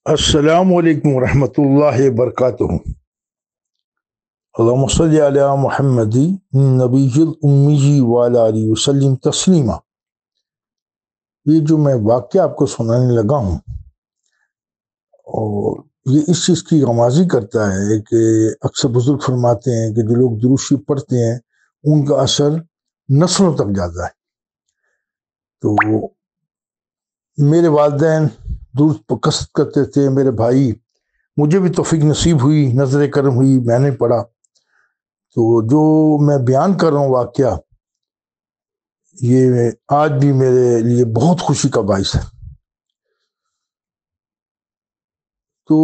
السلام علیکم ورحمۃ اللہ وبرکاتہ۔ اللہم صلی علی محمد نبی الامی وعلی آلہ وسلم تسلیما۔ یہ جو میں واقعہ آپ کو سنانے لگا ہوں اور یہ اس چیز کی غمازی کرتا ہے کہ اکثر بزرگ فرماتے ہیں کہ جو لوگ درود شریف پڑھتے ہیں ان کا اثر نسلوں تک جاتا ہے۔ تو میرے والدین درود کثرت کرتے تھے، میرے بھائی، مجھے بھی توفیق نصیب ہوئی، نظر کرم ہوئی، میں نے پڑھا۔ تو جو میں بیان کر رہا ہوں واقعہ، یہ آج بھی میرے لیے بہت خوشی کا باعث ہے۔ تو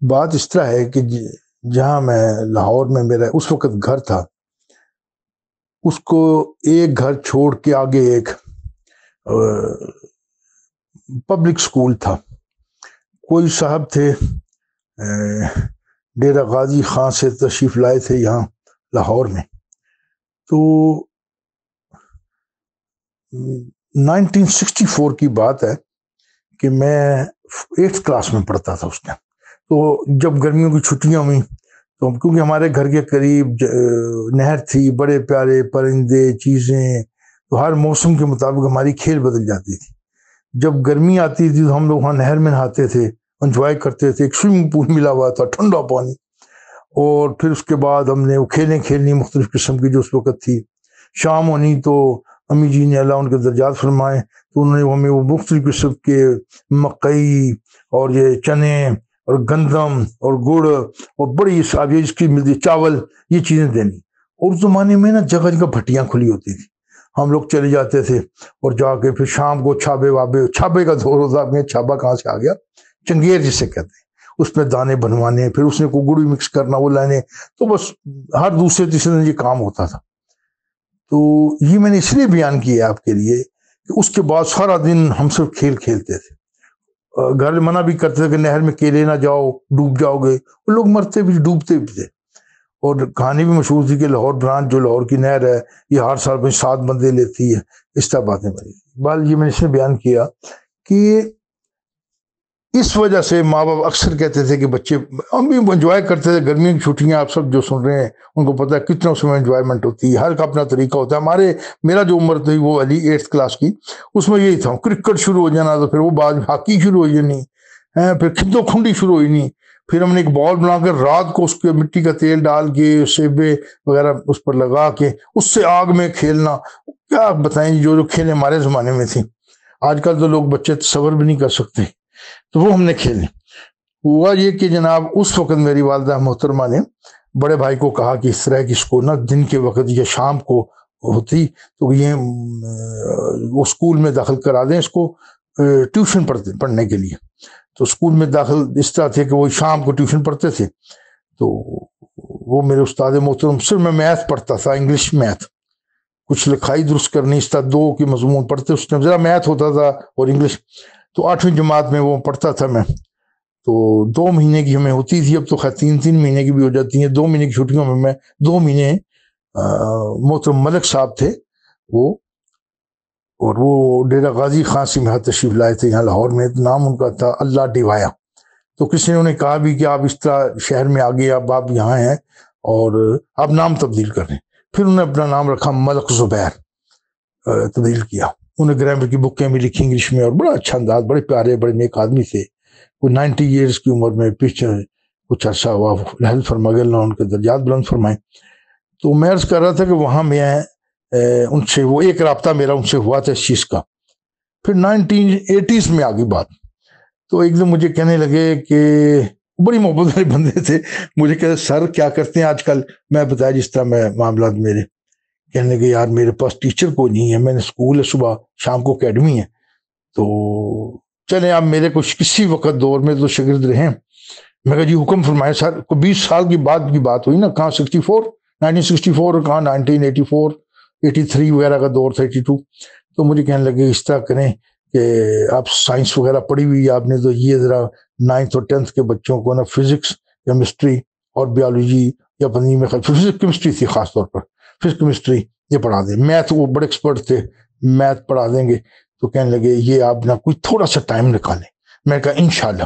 بات اس طرح ہے کہ جہاں میں لاہور میں میرا اس وقت گھر تھا، اس کو ایک گھر چھوڑ کے آگے ایک پبلک سکول تھا۔ کوئی صاحب تھے، ڈیرہ غازی خان سے تشریف لائے تھے یہاں لاہور میں۔ تو 1964 کی بات ہے کہ میں 8th کلاس میں پڑھتا تھا اس ٹائم۔ تو جب گرمیوں کی چھٹیاں ہوئیں تو کیونکہ ہمارے گھر کے قریب نہر تھی، بڑے پیارے پرندے چیزیں، تو ہر موسم کے مطابق ہماری کھیل بدل جاتی تھی۔ جب گرمی آتی تھی تو ہم لوگ وہاں نہر میں نہاتے تھے، انجوائے کرتے تھے۔ ایک سوئمنگ پول ملا ہوا تھا، ٹھنڈا پانی، اور پھر اس کے بعد ہم نے وہ کھیلیں کھیلنی مختلف قسم کی جو اس وقت تھی۔ شام ہونی تو امی جی نے، اللہ ان کے درجات فرمائے، تو انہوں نے ہمیں وہ مختلف قسم کے مکئی اور یہ چنے اور گندم اور گڑ اور بڑی سابیہ جس کی ملتی چاول، یہ چیزیں دینی۔ اور اس زمانے میں نا جگہ جگہ بھٹیاں کھلی ہوتی تھی، ہم لوگ چلے جاتے تھے اور جا کے پھر شام کو چھابے کا دور ہوتا۔ میں چھابا کہاں سے آ گیا، چنگیر جسے کہتے ہیں، اس میں دانے بنوانے، پھر اس نے کو گڑ بھی مکس کرنا، وہ لانے، تو بس ہر دوسرے تیسرے دن یہ کام ہوتا تھا۔ تو یہ میں نے اس لیے بیان کیا آپ کے لیے کہ اس کے بعد سارا دن ہم سب کھیل کھیلتے تھے۔ گھر منع بھی کرتے تھے کہ نہر میں کیلے نہ جاؤ، ڈوب جاؤ گے۔ وہ لوگ مرتے بھی، ڈوبتے بھی تھے۔ اور کہانی بھی مشہور تھی کہ لاہور برانچ جو لاہور کی نہر ہے، یہ ہر سال میں 7 بندے لیتی ہے، اس طرح باتیں بنی۔ بال یہ میں نے اس میں بیان کیا کہ اس وجہ سے ماں باپ اکثر کہتے تھے کہ بچے، ہم بھی انجوائے کرتے تھے۔ گرمیوں کی چھٹیاں آپ سب جو سن رہے ہیں ان کو پتہ ہے کتنا اس میں انجوائمنٹ ہوتی ہے، ہر کا اپنا طریقہ ہوتا ہے۔ میرا جو عمر تھی وہ علی 8th کلاس کی، اس میں یہی تھا، کرکٹ شروع ہو جانا، تو پھر وہ بعد ہاکی شروع ہو جانی، پھر کھدو کھنڈی شروع ہوئی نہیں۔ پھر ہم نے ایک بال بنا کر رات کو اس کے مٹی کا تیل ڈال کے سیبے وغیرہ اس پر لگا کے اس سے آگ میں کھیلنا۔ کیا بتائیں، جو کھیلیں ہمارے زمانے میں تھیں، آج کل تو لوگ بچے تصور بھی نہیں کر سکتے۔ تو وہ ہم نے کھیلے۔ ہوا یہ کہ جناب اس وقت میری والدہ محترمہ نے بڑے بھائی کو کہا کہ اس طرح کی اس کو نہ دن کے وقت یا شام کو ہوتی تو یہ وہ اسکول میں داخل کرا دیں اس کو ٹیوشن پڑھنے کے لیے۔ تو اسکول میں داخل اس طرح تھے کہ وہ شام کو ٹیوشن پڑھتے تھے۔ تو وہ میرے استاد محترم، صرف میں میتھ پڑھتا تھا، انگلش میتھ، کچھ لکھائی درست کرنی، اس طرح 2 کے مضمون پڑھتے، اس ٹائم ذرا میتھ ہوتا تھا اور انگلش۔ تو 8ویں جماعت میں وہ پڑھتا تھا میں۔ تو 2 مہینے کی ہمیں ہوتی تھی، اب تو خیر 3 مہینے کی بھی ہو جاتی ہیں۔ 2 مہینے کی چھٹیوں میں 2 مہینے محترم ملک صاحب تھے وہ، اور وہ ڈیرہ غازی خان سے یہاں تشریف لائے تھے یہاں لاہور میں۔ نام ان کا تھا اللہ ڈیوایا۔ تو کسی نے انہیں کہا بھی کہ آپ اس طرح شہر میں آگے، اب آپ یہاں ہیں اور آپ نام تبدیل کر رہے ہیں۔ پھر انہوں نے اپنا نام رکھا ملک زبیر، تبدیل کیا۔ انہیں گرامر کی بکیں بھی لکھی انگلش میں، اور بڑا اچھا انداز، بڑے پیارے بڑے نیک آدمی تھے۔ کوئی 90 ایئرز کی عمر میں پیچھے کچھ عرصہ ہوا، لحظ فرما گئے، اللہ ان کے درجات بلند فرمائیں۔ تو میں عرض کر رہا تھا کہ وہاں میں ان سے وہ ایک رابطہ میرا ان سے ہوا تھا اس چیز کا۔ پھر 1980s میں آگئی بات، تو ایک دن مجھے کہنے لگے کہ بڑی محبت والے بندے تھے، مجھے کہتے سر کیا کرتے ہیں آج کل؟ میں بتایا جس طرح میں معاملات میرے۔ کہنے لگے یار میرے پاس ٹیچر کوئی نہیں ہے، میں نے اسکول ہے، صبح شام کو اکیڈمی ہے، تو چلیں آپ میرے کچھ کسی وقت دور میں تو شاگرد رہے۔ میں کہا جی حکم فرمائے سر۔ کو 20 سال کی بعد کی بات ہوئی نا، کہاں 1964 اور کہاں 1984 83 وغیرہ کا دور تھا، 82۔ تو مجھے کہنے لگے اس طرح کریں کہ آپ سائنس وغیرہ پڑھی ہوئی آپ نے، تو یہ ذرا 9th اور 10th کے بچوں کو نا فزکس، کیمسٹری اور بیالوجی، یا پتہ نہیں میں فزکس کیمسٹری تھی خاص طور پر، فزکس کیمسٹری یہ پڑھا دیں۔ میتھ وہ بڑے ایکسپرٹ تھے، میتھ پڑھا دیں گے۔ تو کہنے لگے یہ آپ نا کوئی تھوڑا سا ٹائم نکالیں۔ میں کہا انشاءاللہ.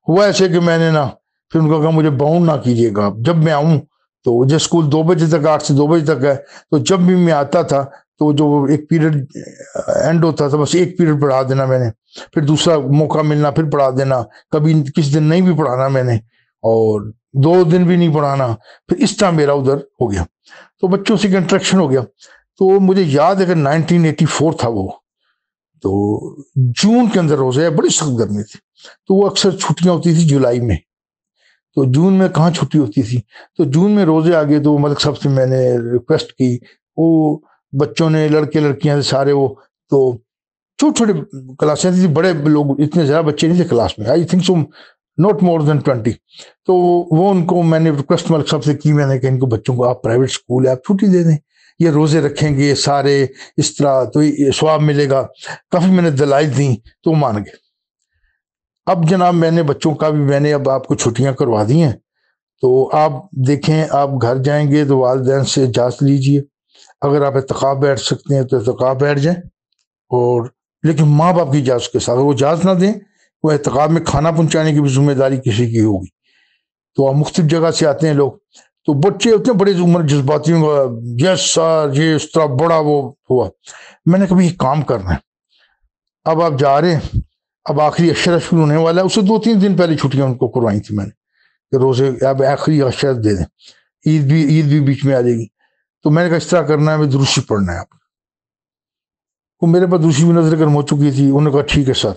ہوا ایسے کہ میں نے نا پھر ان کو کہا مجھے باؤنڈ نہ کیجیے گا، جب میں آؤں تو جو اسکول 2 بجے تک 8 سے 2 بجے تک ہے، تو جب بھی میں آتا تھا تو جو ایک پیریڈ اینڈ ہوتا تھا بس ایک پیریڈ پڑھا دینا میں نے، پھر دوسرا موقع ملنا پھر پڑھا دینا، کبھی کس دن نہیں بھی پڑھانا میں نے، اور 2 دن بھی نہیں پڑھانا. پھر اس طرح میرا ادھر ہو گیا، تو بچوں سے انٹریکشن ہو گیا. تو مجھے یاد ہے کہ 1984 تھا وہ، تو جون کے اندر روزے بڑی سخت گرمی تھی، تو وہ اکثر چھٹیاں ہوتی تھی جولائی میں، تو جون میں کہاں چھٹی ہوتی تھی، تو جون میں روزے آ گئے. تو ملک صاحب سے میں نے ریکویسٹ کی، وہ بچوں نے لڑکے لڑکیاں سارے، وہ تو چھوٹے چھوٹے کلاسیں تھیں، بڑے لوگ اتنے زیادہ بچے نہیں تھے کلاس میں، I think so not more دین 20. تو وہ ان کو میں نے ریکویسٹ ملک صاحب سے کی، میں نے کہ ان کو بچوں کو آپ پرائیویٹ اسکول ہے آپ چھٹی دے دیں، یہ روزے رکھیں گے سارے اس طرح تو ثواب ملے گا. کافی میں نے دلائل دیں تو وہ مان گئے. اب جناب میں نے بچوں کا بھی میں نے اب آپ کو چھٹیاں کروا دی ہیں، تو آپ دیکھیں آپ گھر جائیں گے تو والدین سے اجازت لیجئے، اگر آپ اعتکاف بیٹھ سکتے ہیں تو اعتکاف بیٹھ جائیں، اور لیکن ماں باپ کی اجازت کے ساتھ. وہ اجازت نہ دیں، وہ اعتکاف میں کھانا پہنچانے کی بھی ذمہ داری کسی کی ہوگی. تو آپ مختلف جگہ سے آتے ہیں لوگ، تو بچے اتنے بڑے عمر جذباتی ہوں گا، یس سر یہ اس طرح بڑا وہ ہوا. میں نے کبھی یہ کام کرنا ہے، اب آپ جا رہے ہیں، اب آخری اشرہ شروع ہونے والا ہے، اسے 2-3 دن پہلے چھٹیاں ان کو کروائی تھی میں نے کہ روزے اب آخری اشرہ دے دیں، عید بھی بیچ میں آ جائے گی. تو میں نے کہا اس طرح کرنا ہے، میں دروشی پڑھنا ہے آپ کو. میرے پاس دوسری بھی نظر کرم ہو چکی تھی، انہوں نے کہا ٹھیک ہے سر.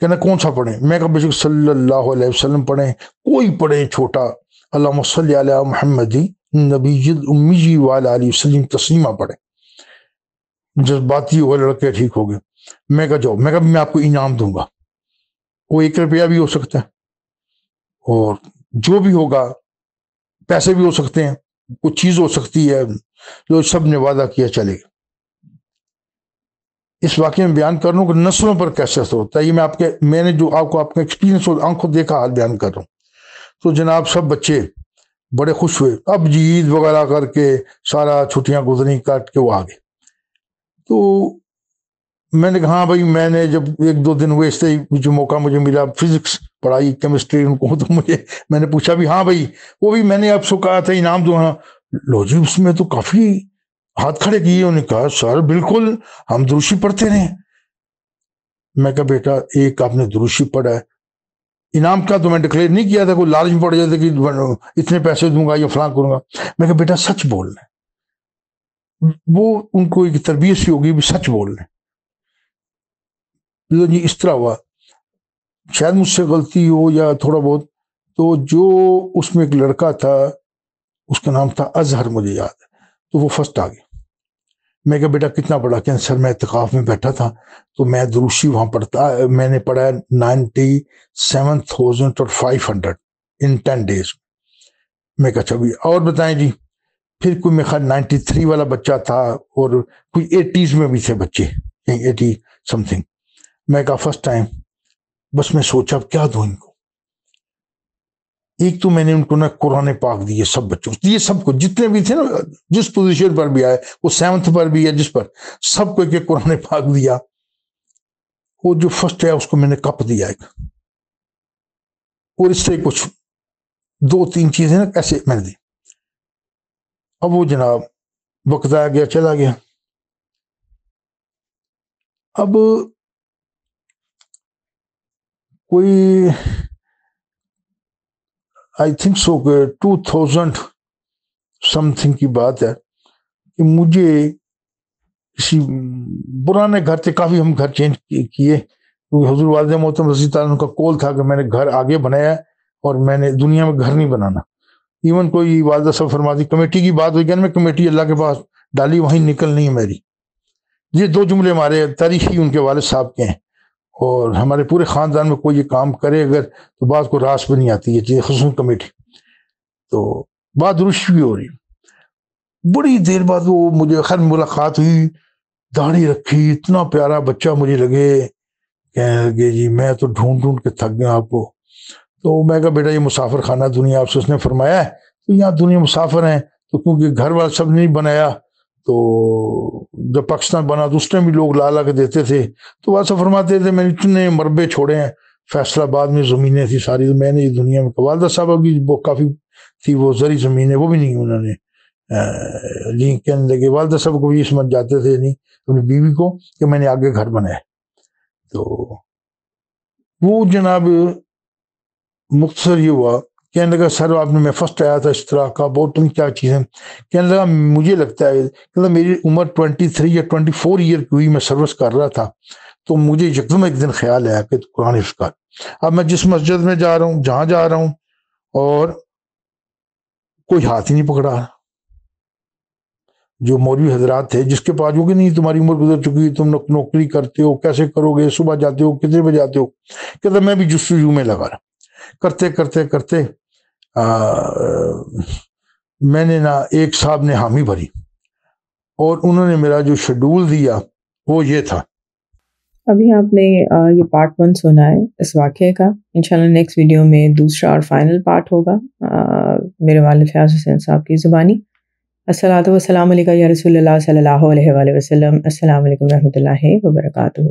کہنا کون سا پڑھیں؟ میں کہا بے شک صلی اللہ علیہ وسلم پڑھیں، کوئی پڑھیں چھوٹا، اللہم صلی علی محمد نبی امی وعلی علیہ وسلم تسلیمہ پڑھیں. جذباتی ہو گئے لڑکے، ٹھیک ہو گئے. میں کہا جاؤ، میں کہا میں آپ کو انعام دوں گا، وہ 1 روپیہ بھی ہو سکتا ہے اور جو بھی ہوگا پیسے بھی ہو سکتے ہیں، کچھ چیز ہو سکتی ہے، جو سب نے وعدہ کیا چلے گا. اس واقعے میں بیان کر رہا ہوں کہ نسلوں پر کیسے اثر ہوتا ہے. یہ میں نے جو آپ کا ایکسپیرینس اور آنکھوں دیکھا حال بیان کر رہا ہوں. تو جناب سب بچے بڑے خوش ہوئے، اب جی عید وغیرہ کر کے سارا چھٹیاں گزری کاٹ کے وہ آ گئے. تو میں نے کہا ہاں بھائی، میں نے جب 1-2 دن ہوئے اس سے جو موقع مجھے ملا، فزکس پڑھائی کیمسٹری ان کو، تو میں نے پوچھا بھی ہاں بھائی، وہ بھی میں نے آپ سے کہا تھا انعام دو، ہاں لو جی اس میں تو کافی ہاتھ کھڑے کیے. انہوں نے کہا سر بالکل ہم دروشی پڑھتے رہے. میں کہا بیٹا ایک آپ نے دروشی پڑھا ہے، انعام کا تو میں ڈکلیئر نہیں کیا تھا، کوئی لالچ میں پڑ جاتا کہ اتنے پیسے دوں گا یا فلاں کروں گا. میں کہا بیٹا سچ بولنا ہے، وہ ان کو ایک تربیت سی ہوگی بھی سچ بولنا ہے. جی اس طرح ہوا، شاید مجھ سے غلطی ہو یا تھوڑا بہت. تو جو اس میں ایک لڑکا تھا، اس کا نام تھا اظہر، مجھے یاد ہے، تو وہ فرسٹ آ گیا. میں کہا بیٹا کتنا پڑھا؟ کہ سر میں اعتکاف میں بیٹھا تھا تو میں دروشی وہاں پڑھتا، میں نے پڑھا 97,500 ان 10 days. میں کہا اچھا بھی اور بتائیں جی. پھر کوئی میرے خیال 93 والا بچہ تھا، اور کوئی 80s میں بھی تھے بچے، 80 سم تھنگ. میں کہا فرسٹ ٹائم. بس میں سوچا کیا دوں ان کو. ایک تو میں نے ان کو نا قرآن پاک دیے سب بچوں، یہ سب کو جتنے بھی تھے نا، جس پوزیشن پر بھی آئے، وہ 7th پر بھی ہے جس پر، سب کو ایک قرآن پاک دیا. وہ جو فرسٹ ہے اس کو میں نے کپ دیا ایک، اور اس سے کچھ 2-3 چیزیں نا ایسے میں نے دی. اب وہ جناب وقت آ گیا، چلا گیا. اب کوئی I think so 2000 some thing کی بات ہے کہ مجھے کسی پرانے گھر سے کافی ہم گھر چینج کیے، کیونکہ حضور والد محترم رضی اللہ عنہ کا کول تھا کہ میں نے گھر آگے بنایا ہے اور میں نے دنیا میں گھر نہیں بنانا. ایون کوئی والدہ صاحب فرماتی کمیٹی کی بات ہوئی کہ میں کمیٹی اللہ کے پاس ڈالی وہیں نکلنی ہے میری. یہ 2 جملے ہمارے تاریخی ان کے والد صاحب کے ہیں، اور ہمارے پورے خاندان میں کوئی یہ کام کرے اگر تو بات کو راس بھی نہیں آتی ہے، خصوصاً کمیٹی. تو بات درست بھی ہو رہی. بڑی دیر بعد وہ مجھے خیر ملاقات ہوئی، داڑھی رکھی، اتنا پیارا بچہ مجھے لگے. کہنے لگے جی میں تو ڈھونڈ کے تھک گیا آپ کو. تو میں کہا بیٹا یہ مسافر خانہ دنیا آپ سے اس نے فرمایا ہے، تو یہاں دنیا مسافر ہیں، تو کیونکہ گھر والا سب نہیں بنایا، تو جب پاکستان بنا تو اس نے بھی لوگ لا کے دیتے تھے، تو ویسا فرماتے تھے میں نے اتنے مربے چھوڑے ہیں، فیصل آباد میں زمینیں تھی ساری، تو میں نے یہ دنیا میں والدہ صاحب کی وہ کافی تھی وہ زرعی زمینیں، وہ بھی نہیں انہوں نے لی. کہنے لگے والدہ صاحب کو یہ سمجھ جاتے تھے نہیں اپنی بیوی کو کہ میں نے آگے گھر بنایا. تو وہ جناب مختصر یہ ہوا. کہنے لگا سر آپ نے، میں فرسٹ آیا تھا اس طرح کا، بہت تم کیا چیزیں. کہنے لگا مجھے لگتا ہے کہ میری عمر 23 یا 24 ایئر کی ہوئی، میں سروس کر رہا تھا، تو مجھے یکدم ایک دن خیال آیا کہ قرآن حفظ کر. اب میں جس مسجد میں جا رہا ہوں، جہاں جا رہا ہوں، اور کوئی ہاتھ ہی نہیں پکڑا. جو مولوی حضرات تھے جس کے پاس جو کہ نہیں تمہاری عمر گزر چکی، تم نوکری کرتے ہو، کیسے کرو گے، صبح جاتے ہو، کتنے بجے جاتے ہو. کہتا میں بھی جستجو میں لگا رہا. کرتے کرتے کرتے میں نے نا ایک صاحب نے حامی بھری، اور انہوں نے میرا جو شیڈول دیا وہ یہ تھا. ابھی آپ نے یہ پارٹ 1 سنا ہے اس واقعے کا. انشاءاللہ نیکسٹ ویڈیو میں دوسرا اور فائنل پارٹ ہوگا میرے والد فیاض حسین صاحب کی زبانی. الصلاۃ والسلام علیکم یا رسول اللہ صلی اللہ علیہ وآلہ وسلم. السلام علیکم ورحمۃ اللہ وبرکاتہ.